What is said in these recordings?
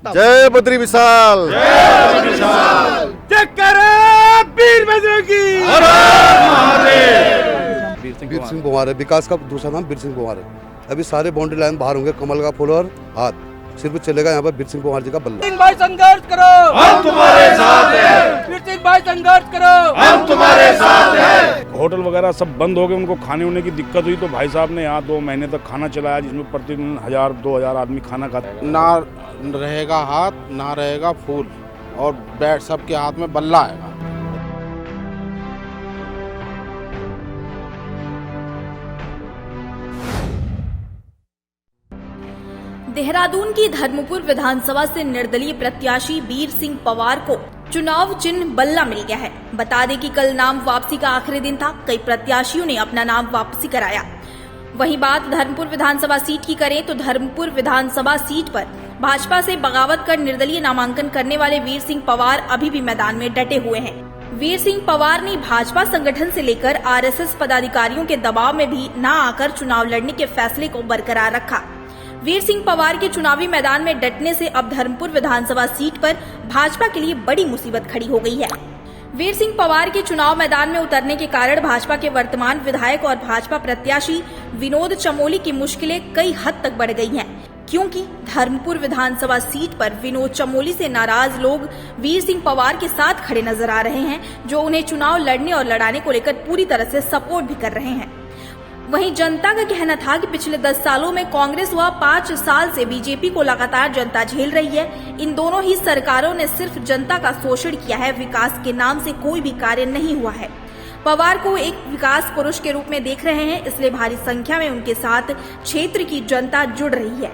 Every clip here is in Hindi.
जय बद्री विशाल, वीर सिंह पवार है। विकास का दूसरा नाम वीर सिंह पवार है। अभी सारे बाउंड्री लाइन बाहर होंगे, कमल का फूल और हाथ सिर्फ चलेगा यहाँ पर वीर सिंह पवार जी का बल्ला। भाई संघर्ष करो, हम तुम्हारे साथ हैं। वीर सिंह भाई संघर्ष करो, हम तुम्हारे साथ हैं। होटल वगैरह सब बंद हो गए, उनको खाने होने की दिक्कत हुई, तो भाई साहब ने यहाँ 2 महीने तक खाना चलाया, जिसमें प्रतिदिन 1000-2000 आदमी खाना खाता है। ना रहेगा हाथ, ना रहेगा फूल, और बैट सबके हाथ में बल्ला आएगा। देहरादून की धर्मपुर विधानसभा से निर्दलीय प्रत्याशी वीर सिंह पवार को चुनाव चिन्ह बल्ला मिल गया है। बता दें कि कल नाम वापसी का आखिरी दिन था। कई प्रत्याशियों ने अपना नाम वापसी कराया। वहीं बात धर्मपुर विधानसभा सीट की करें तो धर्मपुर विधानसभा सीट पर भाजपा से बगावत कर निर्दलीय नामांकन करने वाले वीर सिंह पवार अभी भी मैदान में डटे हुए हैं। वीर सिंह पवार ने भाजपा संगठन से लेकर आरएसएस पदाधिकारियों के दबाव में भी न आकर चुनाव लड़ने के फैसले को बरकरार रखा। वीर सिंह पवार के चुनावी मैदान में डटने से अब धर्मपुर विधानसभा सीट पर भाजपा के लिए बड़ी मुसीबत खड़ी हो गई है। वीर सिंह पवार के चुनाव मैदान में उतरने के कारण भाजपा के वर्तमान विधायक और भाजपा प्रत्याशी विनोद चमोली की मुश्किलें कई हद तक बढ़ गई हैं, क्योंकि धर्मपुर विधानसभा सीट पर विनोद चमोली से नाराज लोग वीर सिंह पवार के साथ खड़े नजर आ रहे हैं, जो उन्हें चुनाव लड़ने और लड़ाने को लेकर पूरी तरह से सपोर्ट भी कर रहे हैं। वहीं जनता का कहना था कि पिछले 10 सालों में कांग्रेस व 5 साल से बीजेपी को लगातार जनता झेल रही है। इन दोनों ही सरकारों ने सिर्फ जनता का शोषण किया है, विकास के नाम से कोई भी कार्य नहीं हुआ है। पवार को एक विकास पुरुष के रूप में देख रहे हैं, इसलिए भारी संख्या में उनके साथ क्षेत्र की जनता जुड़ रही है।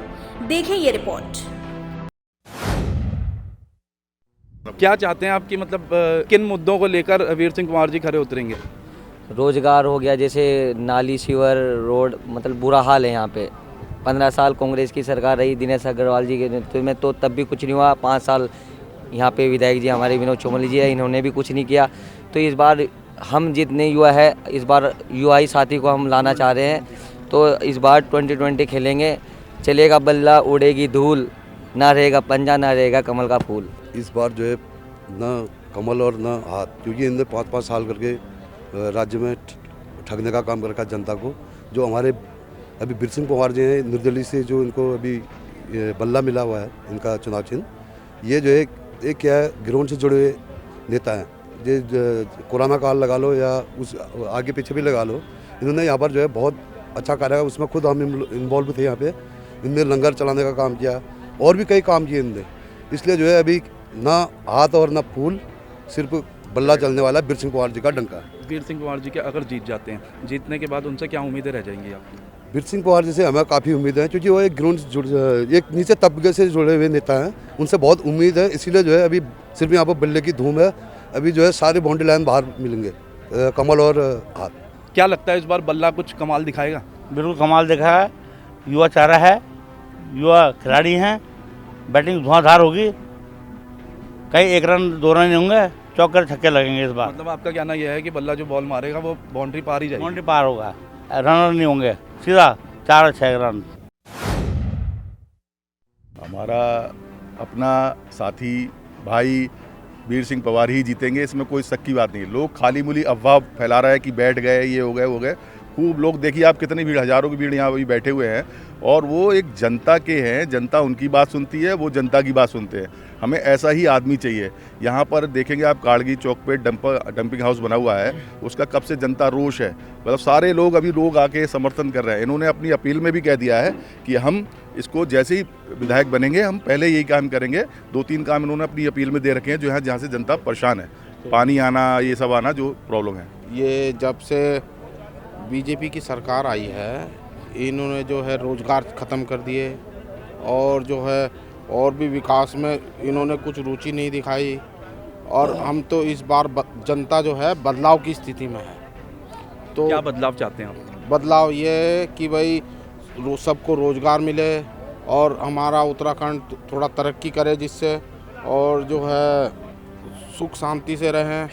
देखें ये रिपोर्ट। क्या चाहते हैं आपकी, मतलब किन मुद्दों को लेकर वीर सिंह पवार जी खड़े उतरेंगे? रोजगार हो गया, जैसे नाली सीवर रोड, मतलब बुरा हाल है यहाँ पे। 15 साल कांग्रेस की सरकार रही दिनेश अग्रवाल जी के नेतृत्व में, तो तब भी कुछ नहीं हुआ। 5 साल यहाँ पे विधायक जी हमारे विनोद चमोली जी है, इन्होंने भी कुछ नहीं किया। तो इस बार हम जितने युवा है, इस बार युवा ही साथी को हम लाना चाह रहे हैं। तो इस बार 2020 खेलेंगे, चलेगा बल्ला, उड़ेगी धूल, ना रहेगा पंजा, ना रहेगा कमल का फूल। इस बार जो है न कमल और न हाथ, क्योंकि इनने 5-5 साल करके राज्य में ठगने का काम कर रखा जनता को। जो हमारे अभी वीर सिंह पवार जी हैं निर्दलीय से, जो इनको अभी बल्ला मिला हुआ है, इनका चुनाव चिन्ह, ये जो है एक क्या है, ग्राउंड से जुड़े हुए नेता हैं। ये कोरोना काल लगा लो या उस आगे पीछे भी लगा लो, इन्होंने यहाँ पर जो है बहुत अच्छा कार्य, उसमें खुद हम इन्वॉल्व थे। यहाँ पे इनने लंगर चलाने का काम किया और भी कई काम किए इनने। इसलिए जो है अभी ना हाथ और ना फूल, सिर्फ बल्ला चलने वाला वीर सिंह पवार जी का डंका है। वीर सिंह पवार जी के अगर जीत जाते हैं, जीतने के बाद उनसे क्या उम्मीदें रह जाएंगी आपकी? वीर सिंह पवार जी से हमें काफ़ी उम्मीद है, क्योंकि वो एक ग्राउंड एक नीचे तबके से जुड़े हुए नेता हैं, उनसे बहुत उम्मीद है। इसीलिए जो है अभी सिर्फ यहाँ पर बल्ले की धूम है। अभी जो है सारे बाउंड्री लाइन बाहर मिलेंगे, कमल और हाथ। क्या लगता है इस बार बल्ला कुछ कमाल दिखाएगा? बिल्कुल कमाल दिखा है। युवा चारा है, युवा खिलाड़ी हैं, बैटिंग धुआंधार होगी। कहीं 1 रन 2 रन नहीं होंगे, चौके छक्के लगेंगे इस बार। मतलब आपका कहना यह है कि बल्ला जो बॉल मारेगा वो बाउंड्री पार ही जाएगी? बाउंड्री पार होगा, रनर नहीं होंगे, सीधा 4-6 रन। हमारा अपना साथी भाई वीर सिंह पवार ही जीतेंगे, इसमें कोई शक की बात नहीं। लोग खाली मुली अफवाह फैला रहा है कि बैठ गए, ये हो गए वो गए। खूब लोग, देखिए आप कितनी भीड़, हज़ारों की भीड़ यहाँ अभी बैठे हुए हैं, और वो एक जनता के हैं। जनता उनकी बात सुनती है, वो जनता की बात सुनते हैं। हमें ऐसा ही आदमी चाहिए। यहाँ पर देखेंगे आप काड़गी चौक पे डंपिंग हाउस बना हुआ है, उसका कब से जनता रोष है। मतलब सारे लोग अभी लोग आके समर्थन कर रहे हैं। इन्होंने अपनी अपील में भी कह दिया है कि हम इसको जैसे ही विधायक बनेंगे, हम पहले यही काम करेंगे। 2-3 काम इन्होंने अपनी अपील में दे रखे हैं, जो जहाँ से जनता परेशान है, पानी आना, ये सब आना जो प्रॉब्लम है। ये जब से बीजेपी की सरकार आई है, इन्होंने जो है रोजगार ख़त्म कर दिए, और जो है और भी विकास में इन्होंने कुछ रुचि नहीं दिखाई। और हम तो इस बार जनता जो है बदलाव की स्थिति में है। तो क्या बदलाव चाहते हैं आप? बदलाव ये कि भाई सबको रोजगार मिले और हमारा उत्तराखंड थोड़ा तरक्की करे, जिससे और जो है सुख शांति से रहें।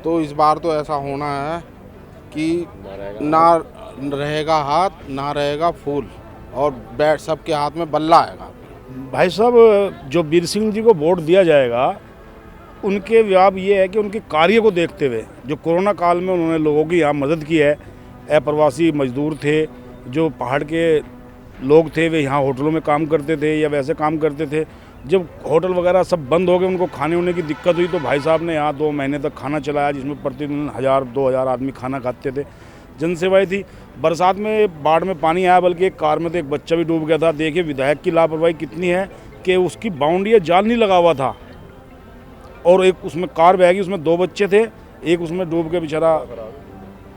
तो इस बार तो ऐसा होना है कि ना रहेगा हाथ, ना रहेगा फूल, और बैट सबके हाथ में बल्ला आएगा। भाई साहब, जो बीर सिंह जी को वोट दिया जाएगा, उनके व्याप ये है कि उनके कार्य को देखते हुए जो कोरोना काल में उन्होंने लोगों की यहाँ मदद की है। अप्रवासी मजदूर थे, जो पहाड़ के लोग थे, वे यहाँ होटलों में काम करते थे या वैसे काम करते थे। जब होटल वगैरह सब बंद हो गए, उनको खाने होने की दिक्कत हुई, तो भाई साहब ने यहाँ 2 महीने तक खाना चलाया, जिसमें प्रतिदिन 1000-2000 आदमी खाना खाते थे। जनसेवाई थी। बरसात में बाढ़ में पानी आया, बल्कि एक कार में तो एक बच्चा भी डूब गया था। देखिए विधायक की लापरवाही कितनी है कि उसकी बाउंड्री जाल नहीं लगा हुआ था और एक उसमें कार बह गई, उसमें 2 बच्चे थे, एक उसमें डूब के बेचारा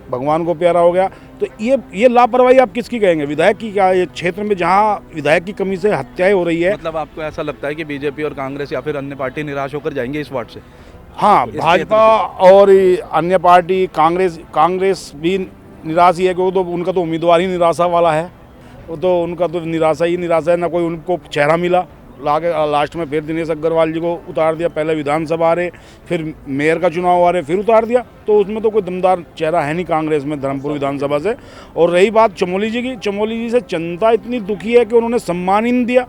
भगवान को प्यारा हो गया। तो ये लापरवाही आप किसकी कहेंगे? विधायक की क्या? ये क्षेत्र में जहाँ विधायक की कमी से हत्याएं हो रही है। मतलब आपको ऐसा लगता है कि बीजेपी और कांग्रेस या फिर अन्य पार्टी निराश होकर जाएंगे इस वार्ड से? हाँ, भाजपा और अन्य पार्टी, कांग्रेस भी निराश ही है, क्योंकि तो उनका तो उम्मीदवार ही निराशा वाला है। वो तो उनका तो निराशा ही निराशा है, ना कोई उनको चेहरा मिला। लास्ट में फिर दिनेश अग्रवाल जी को उतार दिया। पहले विधानसभा आ रहे, फिर मेयर का चुनाव आ रहे, फिर उतार दिया। तो उसमें तो कोई दमदार चेहरा है नहीं कांग्रेस में धर्मपुर विधानसभा से। और रही बात चमोली जी की, चमोली जी से जनता इतनी दुखी है कि उन्होंने सम्मान ही नहीं दिया।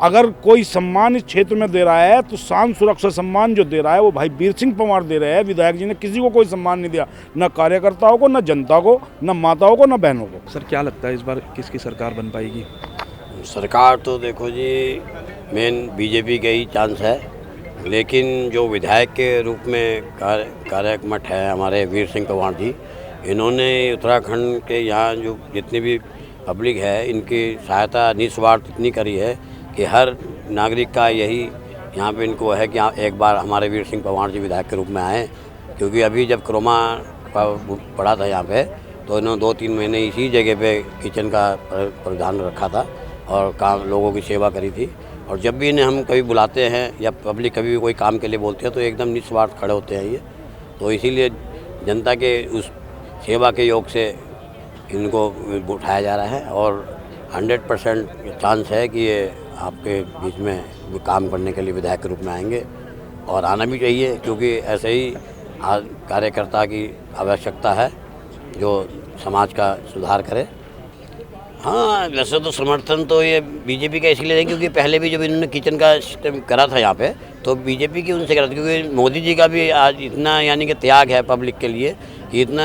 अगर कोई सम्मान इस क्षेत्र में दे रहा है तो शांत सुरक्षा सम्मान जो दे रहा है वो भाई बीर सिंह पंवार दे रहे हैं। विधायक जी ने किसी को कोई सम्मान नहीं दिया, न कार्यकर्ताओं को, न जनता को, न माताओं को, न बहनों को। सर, क्या लगता है इस बार किसकी सरकार बन पाएगी? सरकार तो देखो जी, मेन बीजेपी का ही चांस है, लेकिन जो विधायक के रूप में कार्यकर्ता है हमारे वीर सिंह पंवार जी, इन्होंने उत्तराखंड के यहाँ जो जितनी भी पब्लिक है, इनकी सहायता निस्वार्थ इतनी करी है कि हर नागरिक का यही यहाँ पे इनको है कि एक बार हमारे वीर सिंह पंवार जी विधायक के रूप में आए। क्योंकि अभी जब कोरोना पड़ा था यहाँ पे, तो इन्होंने 2-3 महीने इसी जगह पे किचन का प्रावधान रखा था और काम लोगों की सेवा करी थी। और जब भी इन्हें हम कभी बुलाते हैं या पब्लिक कभी भी कोई काम के लिए बोलते हैं तो एकदम निस्वार्थ खड़े होते हैं ये। तो इसीलिए जनता के उस सेवा के योग से इनको उठाया जा रहा है और 100% चांस है कि ये आपके बीच में काम करने के लिए विधायक के रूप में आएंगे और आना भी चाहिए, क्योंकि ऐसे ही कार्यकर्ता की आवश्यकता है जो समाज का सुधार करे। हाँ, वैसे तो समर्थन तो ये बीजेपी का इसलिए है क्योंकि पहले भी जब इन्होंने किचन का सिस्टम करा था यहाँ पे, तो बीजेपी की उनसे करा था। क्योंकि मोदी जी का भी आज इतना यानी कि त्याग है पब्लिक के लिए कि इतना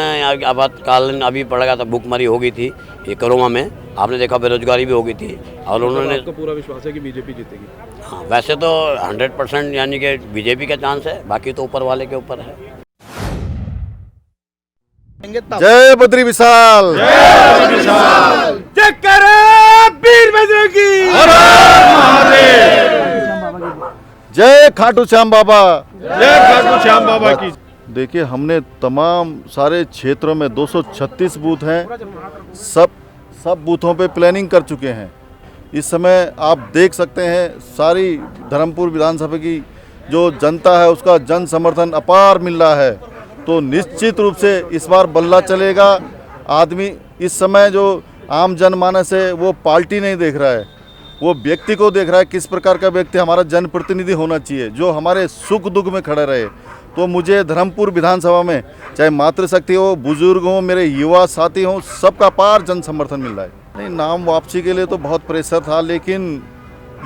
आपातकालीन अभी पड़ गया था, भूखमरी हो गई थी ये कोरोना में, आपने देखा बेरोजगारी भी हो गई थी। और उन्होंने आपको पूरा विश्वास है कि बीजेपी जीतेगी? हाँ, वैसे तो 100% यानी कि बीजेपी का चांस है, बाकी तो ऊपर वाले के ऊपर है। जय बद्री विशाल, जय खाटू श्याम बाबा, जय खाटू श्याम बाबा की। देखिए, हमने तमाम सारे क्षेत्रों में 236 बूथ हैं, सब बूथों पे प्लानिंग कर चुके हैं। इस समय आप देख सकते हैं सारी धर्मपुर विधानसभा की जो जनता है उसका जन समर्थन अपार मिल रहा है। तो निश्चित रूप से इस बार बल्ला चलेगा। आदमी इस समय जो आम जनमानस है वो पार्टी नहीं देख रहा है, वो व्यक्ति को देख रहा है, किस प्रकार का व्यक्ति हमारा जनप्रतिनिधि होना चाहिए जो हमारे सुख दुख में खड़े रहे। तो मुझे धर्मपुर विधानसभा में चाहे मातृशक्ति हो, बुजुर्ग हो, मेरे युवा साथी हों, सबका पार जन समर्थन मिल रहा है। नहीं, नाम वापसी के लिए तो बहुत प्रेशर था, लेकिन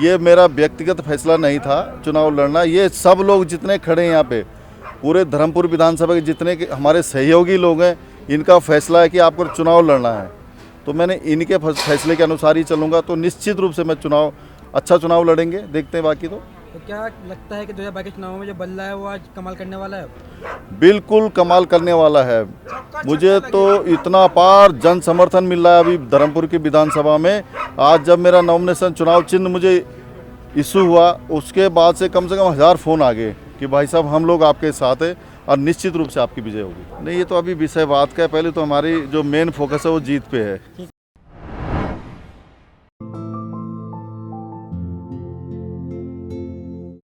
ये मेरा व्यक्तिगत फैसला नहीं था चुनाव लड़ना। ये सब लोग जितने खड़े हैं यहाँ पे, पूरे धर्मपुर विधानसभा के जितने हमारे सहयोगी लोग हैं, इनका फैसला है कि आपको चुनाव लड़ना है। तो मैंने इनके फैसले के अनुसार ही चलूँगा। तो निश्चित रूप से मैं अच्छा चुनाव लड़ेंगे, देखते हैं बाकी। तो क्या लगता है कि 2022 चुनाव में जो बल्ला है वो आज कमाल करने वाला है? बिल्कुल कमाल करने वाला है। मुझे तो इतना पार जन समर्थन मिल रहा है अभी धर्मपुर की विधानसभा में। आज जब मेरा नॉमिनेशन चुनाव चिन्ह मुझे इशू हुआ, उसके बाद से कम 1000 फ़ोन आ गए कि भाई साहब हम लोग आपके साथ हैं और निश्चित रूप से आपकी विजय होगी। नहीं, ये तो अभी विषय बात का है। पहले तो हमारी जो मेन फोकस है वो जीत पे है।